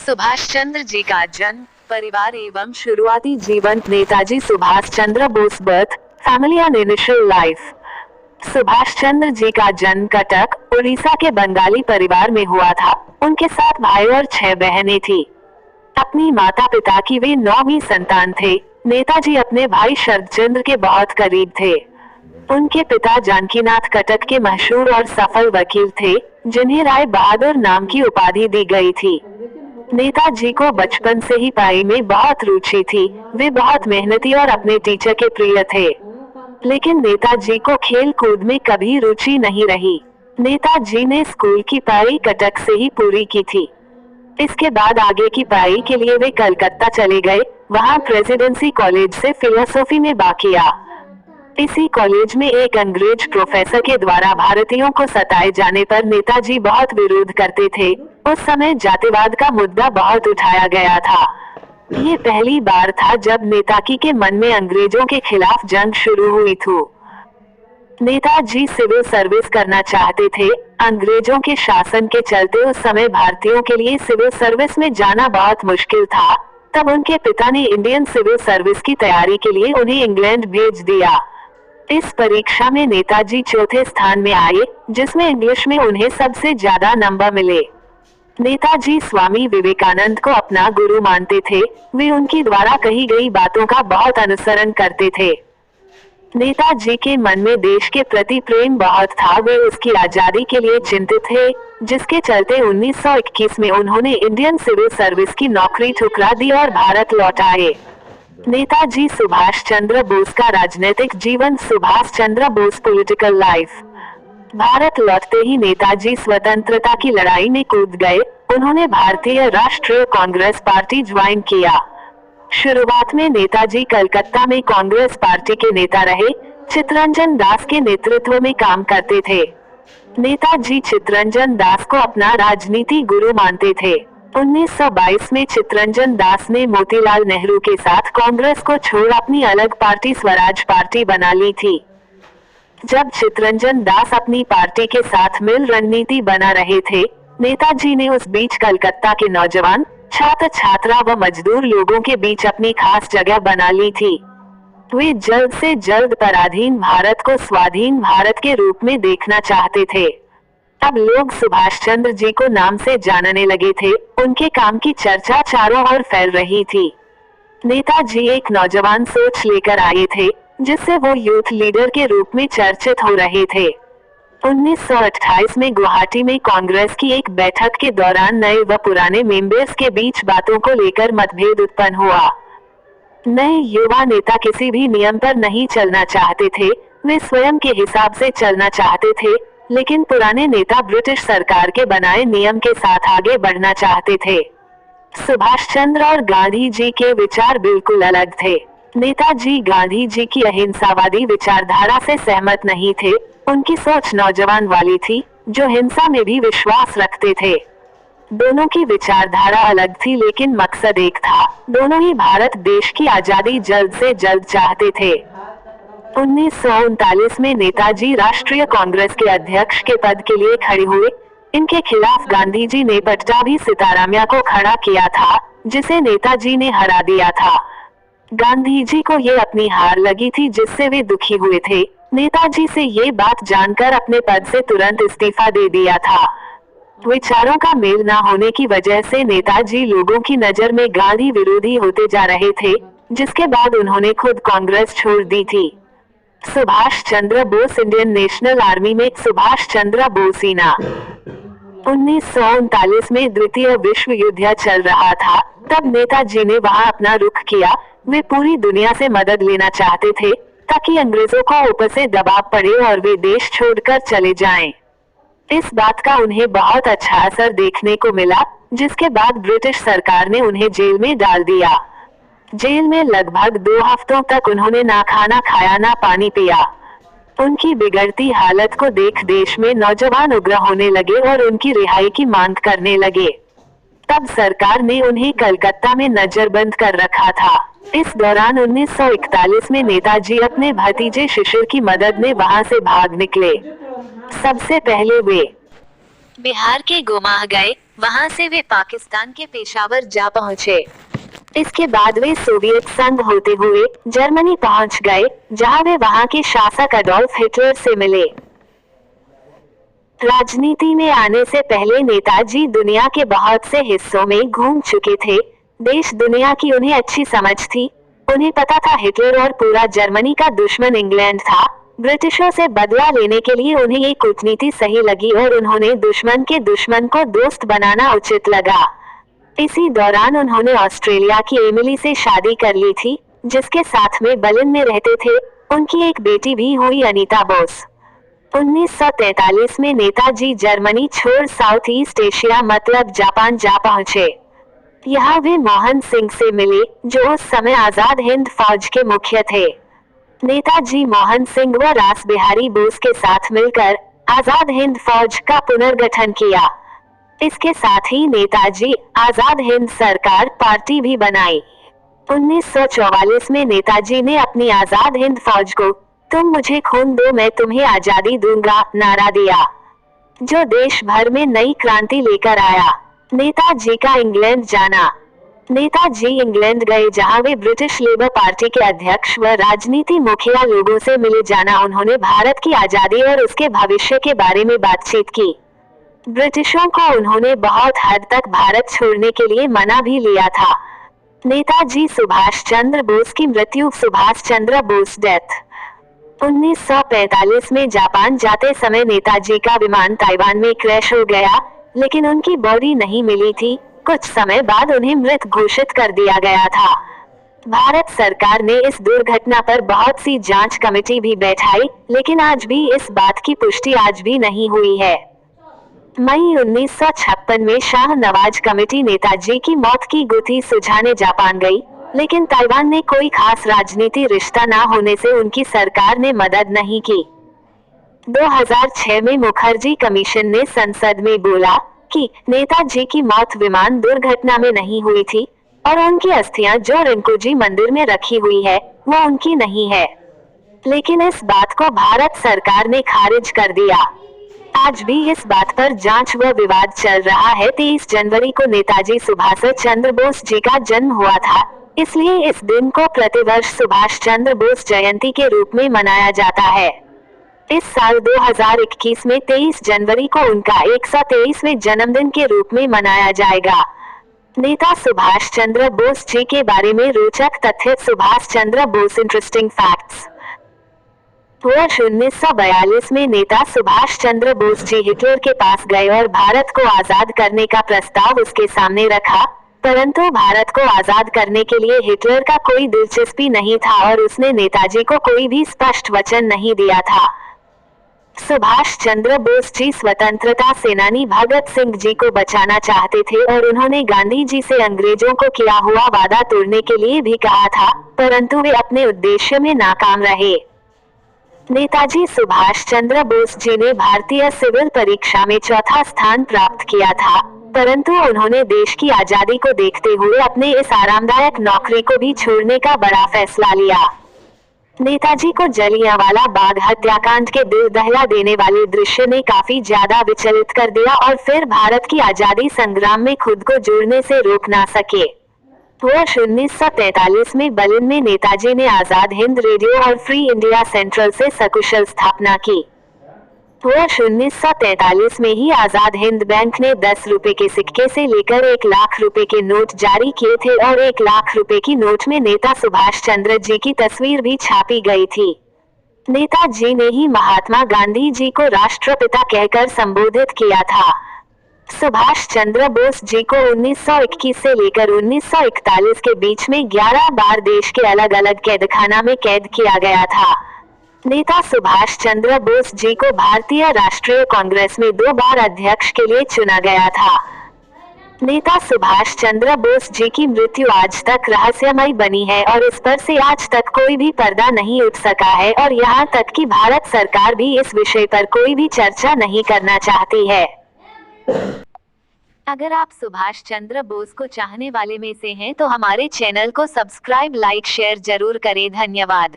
सुभाष चंद्र जी का जन्म, परिवार एवं शुरुआती जीवन। Netaji Subhash Chandra Bose birth, family and initial life. Subhash Chandra ji का जन्म कटक, उड़ीसा के बंगाली परिवार में हुआ था। उनके 7 भाई और 6 बहनें थी। अपनी माता पिता की वे 9वीं संतान थे। नेताजी अपने भाई शरदचंद्र के बहुत करीब थे। उनके पिता जानकीनाथ कटक के मशहूर और सफल वकील थे, जिन्हें राय बहादुर नाम की उपाधि दी गई थी। नेताजी को बचपन से ही पढ़ाई में बहुत रुचि थी। वे बहुत मेहनती और अपने टीचर के प्रिय थे। लेकिन नेताजी को खेल कूद में कभी रुचि नहीं रही। नेताजी ने स्कूल की पढ़ाई कटक से ही पूरी की थी। इसके बाद आगे की पढ़ाई के लिए वे कलकत्ता चले गए। वहां प्रेसिडेंसी कॉलेज से फिलोसॉफी में किया। इसी कॉलेज में एक अंग्रेज प्रोफेसर के द्वारा भारतीयों को सताए जाने पर नेताजी बहुत विरोध करते थे। उस समय जातिवाद का मुद्दा बहुत उठाया गया था। ये पहली बार था जब नेताजी के मन में अंग्रेजों के खिलाफ जंग शुरू हुई थी। नेताजी सिविल सर्विस करना चाहते थे। अंग्रेजों के शासन के चलते उस समय भारतीयों के लिए सिविल सर्विस में जाना बहुत मुश्किल था। तब उनके पिता ने इंडियन सिविल सर्विस की तैयारी के लिए उन्हें इंग्लैंड भेज दिया। इस परीक्षा में नेताजी चौथे स्थान में आए, जिसमें इंग्लिश में उन्हें सबसे ज्यादा नंबर मिले। नेताजी स्वामी विवेकानंद को अपना गुरु मानते थे। वे उनकी द्वारा कही गई बातों का बहुत अनुसरण करते थे। नेताजी के मन में देश के प्रति प्रेम बहुत था। वे उसकी आजादी के लिए चिंतित थे, जिसके चलते 1921 में उन्होंने इंडियन सिविल सर्विस की नौकरी ठुकरा दी और भारत लौट आए। नेताजी सुभाष चंद्र बोस का राजनीतिक जीवन। Subhash Chandra Bose political life. भारत लौटते ही नेताजी स्वतंत्रता की लड़ाई में कूद गए। उन्होंने भारतीय राष्ट्रीय कांग्रेस पार्टी ज्वाइन किया। शुरुआत में नेताजी कलकत्ता में कांग्रेस पार्टी के नेता रहे। चित्तरंजन दास के नेतृत्व में काम करते थे। नेताजी चित्तरंजन दास को अपना राजनीति गुरु मानते थे। 1922 में चित्तरंजन दास ने मोतीलाल नेहरू के साथ कांग्रेस को छोड़ अपनी अलग पार्टी स्वराज पार्टी बना ली थी। जब चित्तरंजन दास अपनी पार्टी के साथ मिल रणनीति बना रहे थे, नेताजी ने उस बीच कलकत्ता के नौजवान, छात्र छात्रा व मजदूर लोगों के बीच अपनी खास जगह बना ली थी। वे जल्द से जल्द पराधीन भारत को स्वाधीन भारत के रूप में देखना चाहते थे। अब लोग सुभाष चंद्र जी को नाम से जानने लगे थे। उनके काम की चर्चा चारों ओर फैल रही थी। नेताजी एक नौजवान सोच लेकर आए थे, जिससे वो यूथ लीडर के रूप में चर्चित हो रहे थे। 1928 में गुवाहाटी में कांग्रेस की एक बैठक के दौरान नए व पुराने मेंबर्स के बीच बातों को लेकर मतभेद उत्पन्न हुआ। नए युवा नेता किसी भी नियम पर नहीं चलना चाहते थे। वे स्वयं के हिसाब से चलना चाहते थे, लेकिन पुराने नेता ब्रिटिश सरकार के बनाए नियम के साथ आगे बढ़ना चाहते थे। सुभाष चंद्र और गांधी जी के विचार बिल्कुल अलग थे। नेताजी गांधी जी की अहिंसावादी विचारधारा से सहमत नहीं थे। उनकी सोच नौजवान वाली थी, जो हिंसा में भी विश्वास रखते थे। दोनों की विचारधारा अलग थी, लेकिन मकसद एक था। दोनों ही भारत देश की आजादी जल्द से जल्द चाहते थे। 1939 में नेताजी राष्ट्रीय कांग्रेस के अध्यक्ष के पद के लिए खड़े हुए। इनके खिलाफ गांधी जी ने पट्टाभी सीतारामैया को खड़ा किया था, जिसे नेताजी ने हरा दिया था। गांधी जी को ये अपनी हार लगी थी, जिससे वे दुखी हुए थे। नेताजी से ये बात जानकर अपने पद से तुरंत इस्तीफा दे दिया था। विचारों का मेल न होने की वजह से नेताजी लोगों की नजर में गांधी विरोधी होते जा रहे थे, जिसके बाद उन्होंने खुद कांग्रेस छोड़ दी थी। Subhash Chandra Bose Indian national army में। सुभाष चंद्र बोसीना 1939 में द्वितीय विश्व युद्ध चल रहा था। तब नेताजी ने वहां अपना रुख किया। वे पूरी दुनिया से मदद लेना चाहते थे, ताकि अंग्रेजों को ऊपर से दबाव पड़े और वे देश छोड़कर चले जाएं। इस बात का उन्हें बहुत अच्छा असर देखने को मिला, जिसके बाद ब्रिटिश सरकार ने उन्हें जेल में डाल दिया। जेल में लगभग 2 हफ्तों तक उन्होंने ना खाना खाया ना पानी पिया। उनकी बिगड़ती हालत को देख देश में नौजवान उग्र होने लगे और उनकी रिहाई की मांग करने लगे। तब सरकार ने उन्हें कलकत्ता में नजरबंद कर रखा था। इस दौरान 1941 में नेताजी अपने भतीजे शिशिर की मदद में वहां से भाग निकले। सबसे पहले वे बिहार के गोमाह गए, वहां से वे पाकिस्तान के पेशावर जा पहुंचे। इसके बाद वे सोवियत संघ होते हुए जर्मनी पहुंच गए, जहां वे वहां के शासक एडोल्फ हिटलर से मिले। राजनीति में आने से पहले नेताजी दुनिया के बहुत से हिस्सों में घूम चुके थे। देश दुनिया की उन्हें अच्छी समझ थी। उन्हें पता था हिटलर और पूरा जर्मनी का दुश्मन इंग्लैंड था। ब्रिटिशों से बदला लेने के लिए उन्हें ये कूटनीति सही लगी और उन्होंने दुश्मन के दुश्मन को दोस्त बनाना उचित लगा। इसी दौरान उन्होंने ऑस्ट्रेलिया की एमिली से शादी कर ली थी, जिसके साथ में बर्लिन में रहते थे। उनकी एक बेटी भी हुई, अनीता बोस। 1943 में नेताजी जर्मनी छोड़ साउथ ईस्ट एशिया मतलब जापान जा पहुंचे। यहाँ वे मोहन सिंह से मिले, जो उस समय आजाद हिंद फौज के मुखिया थे। नेताजी मोहन सिंह व रास बिहारी बोस के साथ मिलकर आजाद हिंद फौज का पुनर्गठन किया। इसके साथ ही नेताजी आजाद हिंद सरकार पार्टी भी बनाई। 1944 में नेताजी ने अपनी आजाद हिंद फौज को तुम मुझे खून दो मैं तुम्हें आजादी दूंगा नारा दिया, जो देश भर में नई क्रांति लेकर आया। नेताजी का इंग्लैंड जाना। नेताजी इंग्लैंड गए, जहां वे ब्रिटिश लेबर पार्टी के अध्यक्ष व राजनीति मुखिया लोगों से मिले। जाना उन्होंने भारत की आजादी और उसके भविष्य के बारे में बातचीत की। ब्रिटिशों को उन्होंने बहुत हद तक भारत छोड़ने के लिए मना भी लिया था। नेताजी सुभाष चंद्र बोस की मृत्यु। सुभाष चंद्र बोस डेथ। 1945 में जापान जाते समय नेताजी का विमान ताइवान में क्रैश हो गया, लेकिन उनकी बॉडी नहीं मिली थी। कुछ समय बाद उन्हें मृत घोषित कर दिया गया था। भारत सरकार ने इस दुर्घटना पर बहुत सी जांच कमेटी भी बैठाई, लेकिन आज भी इस बात की पुष्टि आज भी नहीं हुई है। मई 1956 में शाह नवाज कमेटी नेताजी की मौत की गुत्थी सुलझाने जापान गई, लेकिन ताइवान ने कोई खास राजनीति रिश्ता न होने से उनकी सरकार ने मदद नहीं की। 2006 में मुखर्जी कमीशन ने संसद में बोला कि नेताजी की मौत विमान दुर्घटना में नहीं हुई थी और उनकी अस्थियां जो रिंकुजी मंदिर में रखी हुई है वो उनकी नहीं है। लेकिन इस बात को भारत सरकार ने खारिज कर दिया। आज भी इस बात पर जांच व विवाद चल रहा है। 23 जनवरी को नेताजी सुभाष चंद्र बोस जी का जन्म हुआ था, इसलिए इस दिन को प्रतिवर्ष सुभाष चंद्र बोस जयंती के रूप में मनाया जाता है। इस साल 2021 में 23 जनवरी को उनका 123वें जन्मदिन के रूप में मनाया जाएगा। नेता सुभाष चंद्र बोस जी के बारे में रोचक तथ्य। Subhash Chandra Bose interesting facts. वर्ष 1942 में नेता सुभाष चंद्र बोस जी हिटलर के पास गए और भारत को आजाद करने का प्रस्ताव उसके सामने रखा, परंतु भारत को आजाद करने के लिए हिटलर का कोई दिलचस्पी नहीं था और उसने नेताजी को कोई भी स्पष्ट वचन नहीं दिया था। सुभाष चंद्र बोस जी स्वतंत्रता सेनानी भगत सिंह जी को बचाना चाहते थे और उन्होंने गांधी जी से अंग्रेजों को किया हुआ वादा तोड़ने के लिए भी कहा था, परंतु वे अपने उद्देश्य में नाकाम रहे। नेताजी सुभाष चंद्र बोस जी ने भारतीय सिविल परीक्षा में चौथा स्थान प्राप्त किया था, परंतु उन्होंने देश की आजादी को देखते हुए अपने इस आरामदायक नौकरी को भी छोड़ने का बड़ा फैसला लिया। नेताजी को जलियांवाला बाग हत्याकांड के दिल दहला देने वाले दृश्य ने काफी ज्यादा विचलित कर दिया और फिर भारत की आजादी संग्राम में खुद को जोड़ने से रोक ना सके। वर्ष 1943 में बर्लिन में नेताजी ने आजाद हिंद रेडियो और फ्री इंडिया सेंट्रल से सकुशल स्थापना की। वर्ष 1943 में ही आजाद हिंद बैंक ने 10 रुपए के सिक्के से लेकर 1 लाख रुपए के नोट जारी किए थे और 1 लाख रुपए की नोट में नेता सुभाष चंद्र जी की तस्वीर भी छापी गई थी। नेताजी ने ही महात्मा गांधी जी को राष्ट्रपिता कहकर संबोधित किया था। सुभाष चंद्र बोस जी को 1921 से लेकर 1941 के बीच में 11 बार देश के अलग अलग कैदखाना में कैद किया गया था। नेता सुभाष चंद्र बोस जी को भारतीय राष्ट्रीय कांग्रेस में 2 बार अध्यक्ष के लिए चुना गया था। नेता सुभाष चंद्र बोस जी की मृत्यु आज तक रहस्यमय बनी है और इस पर से आज तक कोई भी पर्दा नहीं उठ सका है और यहाँ तक कि भारत सरकार भी इस विषय पर कोई भी चर्चा नहीं करना चाहती है। अगर आप सुभाष चंद्र बोस को चाहने वाले में से हैं तो हमारे चैनल को सब्सक्राइब, लाइक, शेयर जरूर करें। धन्यवाद।